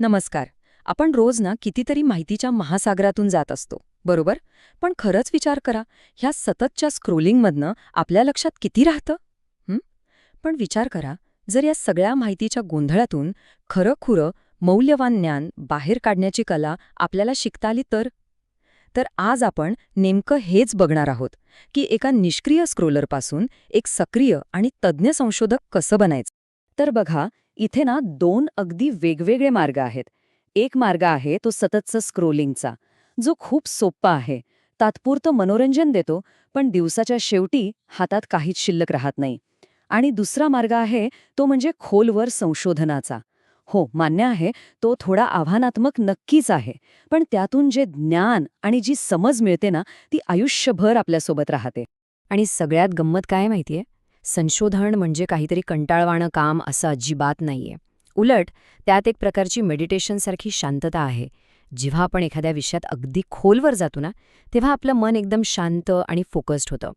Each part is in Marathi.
नमस्कार. आपण रोज ना कितीतरी माहितीच्या महासागरातून जात असतो, बरोबर? पण खरंच विचार करा, ह्या सततच्या स्क्रोलिंगमधनं आपल्या लक्षात किती राहतं? हं? पण विचार करा, जर या सगळ्या माहितीच्या गोंधळातून खरंखुरं मौल्यवान ज्ञान बाहेर काढण्याची कला आपल्याला शिकता आली तर आज आपण नेमकं हेच बघणार आहोत की एका निष्क्रिय स्क्रोलरपासून एक सक्रिय आणि तज्ज्ञ संशोधक कसं बनायचं. तर बघा, इथे ना दोन अगदी वेगवेगळे मार्ग आहेत. एक मार्ग आहे तो सततचा स्क्रोलिंगचा, जो खूप सोप्पा आहे, तात्पुरतं मनोरंजन देतो, पण दिवसाच्या शेवटी हातात काहीच शिल्लक राहत नाही. आणि दुसरा मार्ग आहे तो म्हणजे खोलवर संशोधनाचा. हो, मान्य आहे, तो थोडा आव्हानात्मक नक्कीच आहे, पण त्यातून जे ज्ञान आणि जी समज मिळते ना, ती आयुष्यभर आपल्यासोबत राहते. आणि सगळ्यात गंमत काय माहितीये, संशोधन म्हणजे काहीतरी कंटाळवाणं काम असं अजिबात नाहीये. उलट त्यात एक प्रकारची मेडिटेशनसारखी शांतता आहे. जेव्हा आपण एखाद्या विषयात अगदी खोलवर जातो ना, तेव्हा आपलं मन एकदम शांत आणि फोकस्ड होतं.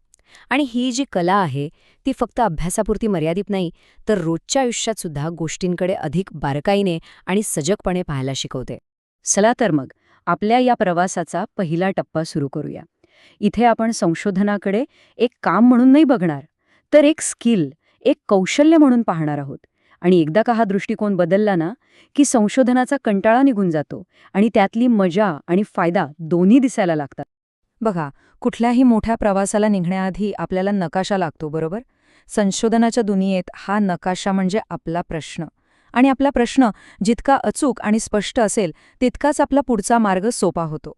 आणि ही जी कला आहे ती फक्त अभ्यासापुरती मर्यादित नाही, तर रोजच्या आयुष्यात सुद्धा गोष्टींकडे अधिक बारकाईने आणि सजगपणे पाहायला शिकवते. चला तर मग आपल्या या प्रवासाचा पहिला टप्पा सुरू करूया. इथे आपण संशोधनाकडे एक काम म्हणून नाही बघणार, तर एक स्किल, एक कौशल्य म्हणून पाहणार आहोत. आणि एकदा का हा दृष्टिकोन बदलला ना, की संशोधनाचा कंटाळा निघून जातो आणि त्यातली मजा आणि फायदा दोन्ही दिसायला लागतात. बघा, कुठल्याही मोठ्या प्रवासाला निघण्याआधी आपल्याला नकाशा लागतो, बरोबर? संशोधनाच्या दुनियेत हा नकाशा म्हणजे आपला प्रश्न. आणि आपला प्रश्न जितका अचूक आणि स्पष्ट असेल तितकाच आपला पुढचा मार्ग सोपा होतो.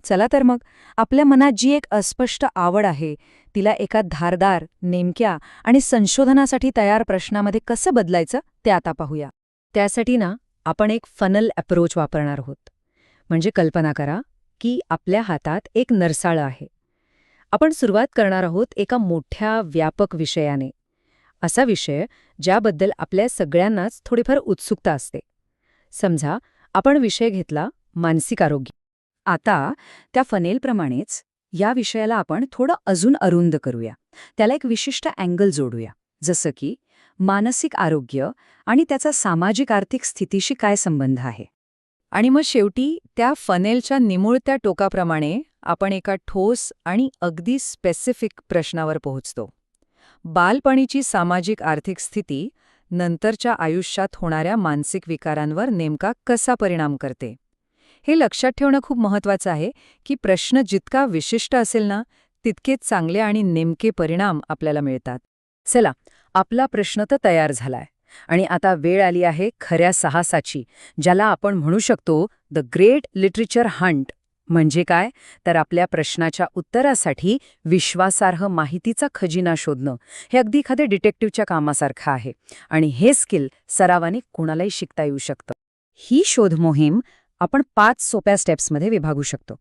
चला तर मग, आपल्या मनात जी एक अस्पष्ट आवड आहे तिला एका धारदार, नेमक्या आणि संशोधनासाठी तयार प्रश्नामध्ये कसं बदलायचं ते आता पाहूया. त्यासाठी ना आपण एक फनल अप्रोच वापरणार आहोत. म्हणजे कल्पना करा की आपल्या हातात एक नरसाळं आहे. आपण सुरुवात करणार आहोत एका मोठ्या व्यापक विषयाने. असा विषय ज्याबद्दल आपल्या सगळ्यांनाच थोडीफार उत्सुकता असते. समजा आपण विषय घेतला मानसिक आरोग्य. आता त्या फनेलप्रमाणेच या विषयाला आपण थोडं अजून अरुंद करूया. त्याला एक विशिष्ट अँगल जोडूया. जसं की मानसिक आरोग्य आणि त्याचा सामाजिक आर्थिक स्थितीशी काय संबंध आहे. आणि मग शेवटी त्या फनेलच्या निमुळत्या टोकाप्रमाणे आपण एका ठोस आणि अगदी स्पेसिफिक प्रश्नावर पोहोचतो. बालपणीची सामाजिक आर्थिक स्थिती नंतरच्या आयुष्यात होणाऱ्या मानसिक विकारांवर नेमका कसा परिणाम करते. हे लक्षात ठेवणं खूप महत्त्वाचं आहे की प्रश्न जितका विशिष्ट असेल ना, तितकेच चांगले आणि नेमके परिणाम आपल्याला मिळतात. चला, आपला प्रश्न तर तयार झालाय आणि आता वेळ आली आहे खऱ्या साहसाची, ज्याला आपण म्हणू शकतो द ग्रेट लिटरेचर हंट. म्हणजे काय, तर आपल्या प्रश्नाच्या उत्तरासाठी विश्वासार्ह माहितीचा खजिना शोधणं. हे अगदी एखाद्या डिटेक्टिव्हच्या कामासारखं आहे आणि हे स्किल सरावाने कोणालाही शिकता येऊ शकतं. ही शोध मोहीम आपण 5 सोप्या स्टेप्समध्ये विभागू शकतो.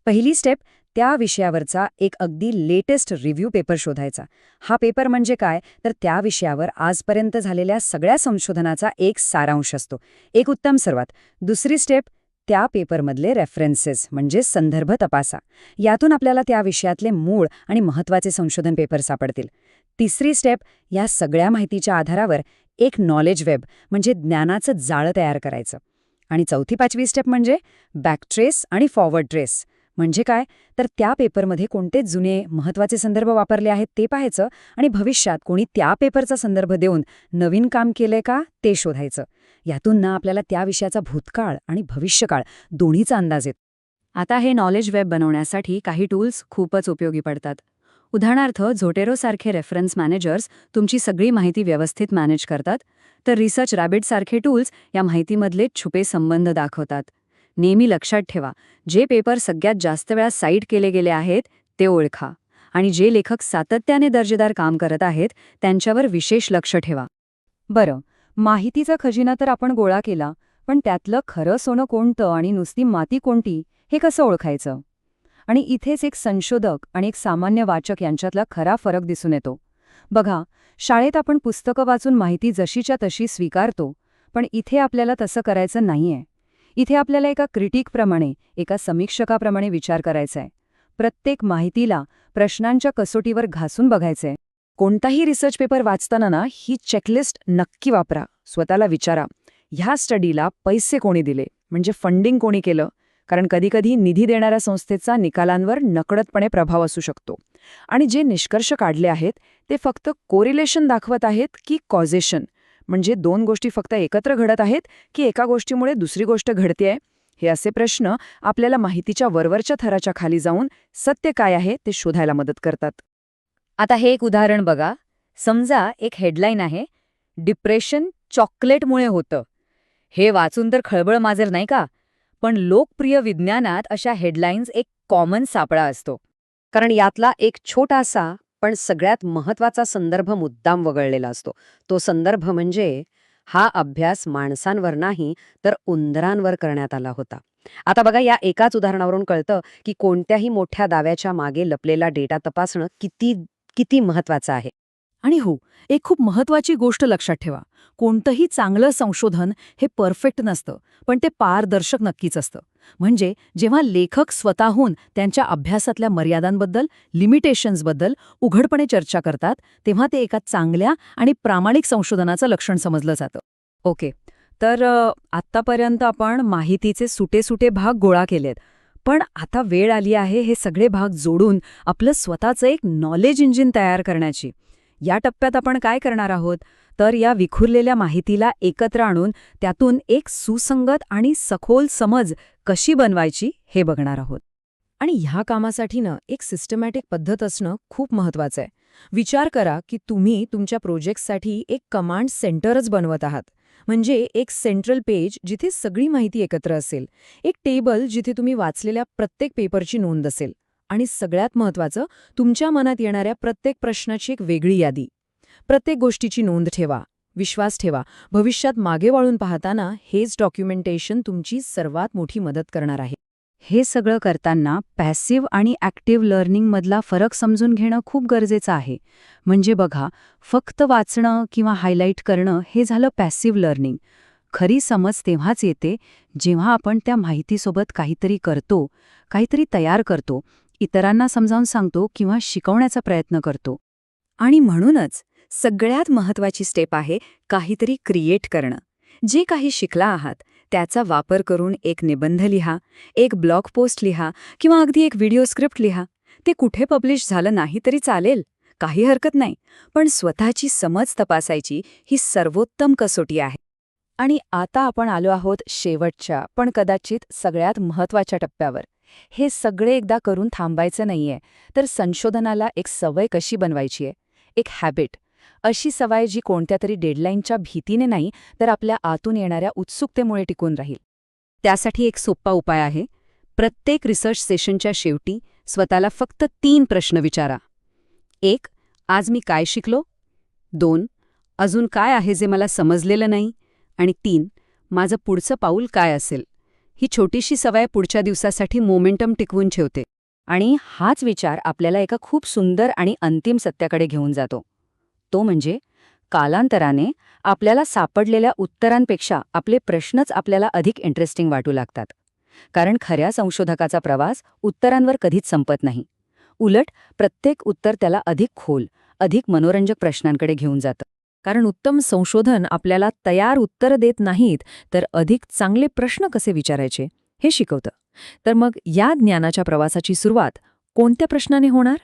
पहिली स्टेप, त्या विषयावरचा एक अगदी लेटेस्ट रिव्ह्यू पेपर शोधायचा. हा पेपर म्हणजे काय, तर त्या विषयावर आजपर्यंत झालेल्या सगळ्या संशोधनाचा एक सारांश असतो. एक उत्तम सुरुवात. दुसरी स्टेप, त्या पेपरमधले रेफरन्सेस म्हणजे संदर्भ तपासा. यातून आपल्याला त्या विषयातले मूळ आणि महत्त्वाचे संशोधन पेपर सापडतील. तिसरी स्टेप, या सगळ्या माहितीच्या आधारावर एक नॉलेज वेब म्हणजे ज्ञानाचं जाळं तयार करायचं. आणि चौथी 5वी स्टेप म्हणजे बॅकट्रेस आणि फॉरवर्ड ट्रेस. म्हणजे काय, तर त्या पेपरमध्ये कोणते जुने महत्त्वाचे संदर्भ वापरले आहेत ते पाहायचं आणि भविष्यात कोणी त्या पेपरचा संदर्भ देऊन नवीन काम केलंय का ते शोधायचं. यातून ना आपल्याला त्या विषयाचा भूतकाळ आणि भविष्यकाळ दोन्हीचा अंदाज येतो. आता हे नॉलेज वेब बनवण्यासाठी काही टूल्स खूपच उपयोगी पडतात. उदाहरणार्थ, झोटेरोसारखे रेफरन्स मॅनेजर्स तुमची सगळी माहिती व्यवस्थित मॅनेज करतात, तर रिसर्च रॅबिटसारखे टूल्स या माहितीमधले छुपे संबंध दाखवतात. नेहमी लक्षात ठेवा, जे पेपर सगळ्यात जास्त वेळा साईट केले गेले आहेत ते ओळखा आणि जे लेखक सातत्याने दर्जेदार काम करत आहेत त्यांच्यावर विशेष लक्ष ठेवा. बरं, माहितीचा खजिना तर आपण गोळा केला, पण त्यातलं खरं सोनं कोणतं आणि नुसती माती कोणती हे कसं ओळखायचं. आणि इथेच एक संशोधक आणि एक सामान्य वाचक यांच्यातला खरा फरक दिसून येतो. बघा, शाळेत आपण पुस्तकं वाचून माहिती जशीच्या तशी स्वीकारतो, पण इथे आपल्याला तसं करायचं नाहीये. इथे आपल्याला एका क्रिटिकप्रमाणे, एका समीक्षकाप्रमाणे विचार करायचा आहे. प्रत्येक माहितीला प्रश्नांच्या कसोटीवर घासून बघायचंय. कोणताही रिसर्च पेपर वाचताना ना ही चेकलिस्ट नक्की वापरा. स्वतःला विचारा, ह्या स्टडीला पैसे कोणी दिले, म्हणजे फंडिंग कोणी केलं, कारण कधीकधी निधी देणाऱ्या संस्थेचा निकालांवर नकळतपणे प्रभाव असू शकतो. आणि जे निष्कर्ष काढले आहेत ते फक्त कोरिलेशन दाखवत आहेत की कॉझेशन, म्हणजे दोन गोष्टी फक्त एकत्र घडत आहेत की एका गोष्टीमुळे दुसरी गोष्ट घडतेय. हे असे प्रश्न आपल्याला माहितीच्या वरवरच्या थराच्या खाली जाऊन सत्य काय आहे ते शोधायला मदत करतात. आता हे एक उदाहरण बघा. समजा एक हेडलाईन आहे, डिप्रेशन चॉकलेटमुळे होतं. हे वाचून तर खळबळ माजेल नाही का? पण लोकप्रिय विज्ञानात अशा हेडलाईन्स एक कॉमन सापळा असतो. कारण यातला एक छोटासा पण सगळ्यात महत्वाचा संदर्भ मुद्दाम वगळलेला असतो. तो संदर्भ म्हणजे हा अभ्यास माणसांवर नाही तर उंदरांवर करण्यात आला होता. आता बघा, या एकाच उदाहरणावरून कळतं की कोणत्याही मोठ्या दाव्याच्या मागे लपलेला डेटा तपासणं किती किती महत्वाचं आहे. आणि हो, एक खूप महत्वाची गोष्ट लक्षात ठेवा. कोणतंही चांगलं संशोधन हे परफेक्ट नसतं, पण ते पारदर्शक नक्कीच असतं. म्हणजे जेव्हा लेखक स्वतःहून त्यांच्या अभ्यासातल्या मर्यादांबद्दल, लिमिटेशन्सबद्दल उघडपणे चर्चा करतात, तेव्हा ते एका चांगल्या आणि प्रामाणिक संशोधनाचं लक्षण समजलं जातं. ओके, तर आत्तापर्यंत आपण माहितीचे सुटे भाग गोळा केलेत. पण आता वेळ आली आहे हे सगळे भाग जोडून आपलं स्वतःचं एक नॉलेज इंजिन तयार करण्याची. या टप्प्यात आपण काय करणार आहोत, तर या विखुरलेल्या माहितीला एकत्र आणून त्यातून एक सुसंगत आणि सखोल समज कशी बनवायची हे बघणार आहोत. आणि ह्या कामासाठी एक सिस्टमॅटिक पद्धत असणं खूप महत्वाचं आहे. विचार करा की तुम्ही तुमच्या प्रोजेक्टसाठी एक कमांड सेंटरच बनवत आहात. म्हणजे एक सेंट्रल पेज जिथे सगळी माहिती एकत्र असेल, एक टेबल जिथे तुम्ही वाचलेल्या प्रत्येक पेपरची नोंद असेल, आणि सगळ्यात महत्वाचं, तुमच्या मनात येणाऱ्या प्रत्येक प्रश्नाची एक वेगळी यादी. प्रत्येक गोष्टीची नोंद ठेवा, विश्वास ठेवा. भविष्यात मागे वळून पाहताना हेच डॉक्युमेंटेशन तुमची सर्वात मोठी मदत करणार आहे. हे सगळं करताना पॅसिव्ह आणि ॲक्टिव्ह लर्निंगमधला फरक समजून घेणं खूप गरजेचं आहे. म्हणजे बघा, फक्त वाचणं किंवा हायलाईट करणं हे झालं पॅसिव्ह लर्निंग. खरी समज तेव्हाच येते जेव्हा आपण त्या माहितीसोबत काहीतरी करतो, काहीतरी तयार करतो, इतरांना समजावून सांगतो किंवा शिकवण्याचा प्रयत्न करतो. आणि म्हणूनच सगळ्यात महत्वाची स्टेप आहे काहीतरी क्रिएट करणं. जे काही शिकला आहात त्याचा वापर करून एक निबंध लिहा, एक ब्लॉग पोस्ट लिहा किंवा अगदी एक व्हिडिओ स्क्रिप्ट लिहा. ते कुठे पब्लिश झालं नाही तरी चालेल, काही हरकत नाही. पण स्वतःची समज तपासायची ही सर्वोत्तम कसोटी आहे. आणि आता आपण आलो आहोत शेवटच्या पण कदाचित सगळ्यात महत्वाच्या टप्प्यावर. हे सगळे एकदा करून थांबायचं नाहीये, तर संशोधनाला एक सवय कशी बनवायची आहे, एक हॅबिट. अशी सवय जी कोणत्या तरी डेडलाईनच्या भीतीने नाही तर आपल्या आतून येणाऱ्या उत्सुकतेमुळे टिकून राहील. त्यासाठी एक सोपा उपाय आहे. प्रत्येक रिसर्च सेशनच्या शेवटी स्वतःला फक्त 3 प्रश्न विचारा. 1. आज मी काय शिकलो? 2. अजून काय आहे जे मला समजलेलं नाही? आणि 3. माझं पुढचं पाऊल काय असेल? ही छोटीशी सवय पुढच्या दिवसासाठी मोमेंटम टिकवून ठेवते. आणि हाच विचार आपल्याला एका खूप सुंदर आणि अंतिम सत्याकडे घेऊन जातो. तो म्हणजे कालांतराने आपल्याला सापडलेल्या उत्तरांपेक्षा आपले प्रश्नच आपल्याला अधिक इंटरेस्टिंग वाटू लागतात. कारण खऱ्या संशोधकाचा प्रवास उत्तरांवर कधीच संपत नाही. उलट प्रत्येक उत्तर त्याला अधिक खोल, अधिक मनोरंजक प्रश्नांकडे घेऊन जातं. कारण उत्तम संशोधन आपल्याला तयार उत्तर देत नाहीत तर अधिक चांगले प्रश्न कसे विचारायचे हे शिकवतं. तर मग या ज्ञानाच्या प्रवासाची सुरुवात कोणत्या प्रश्नाने होणार?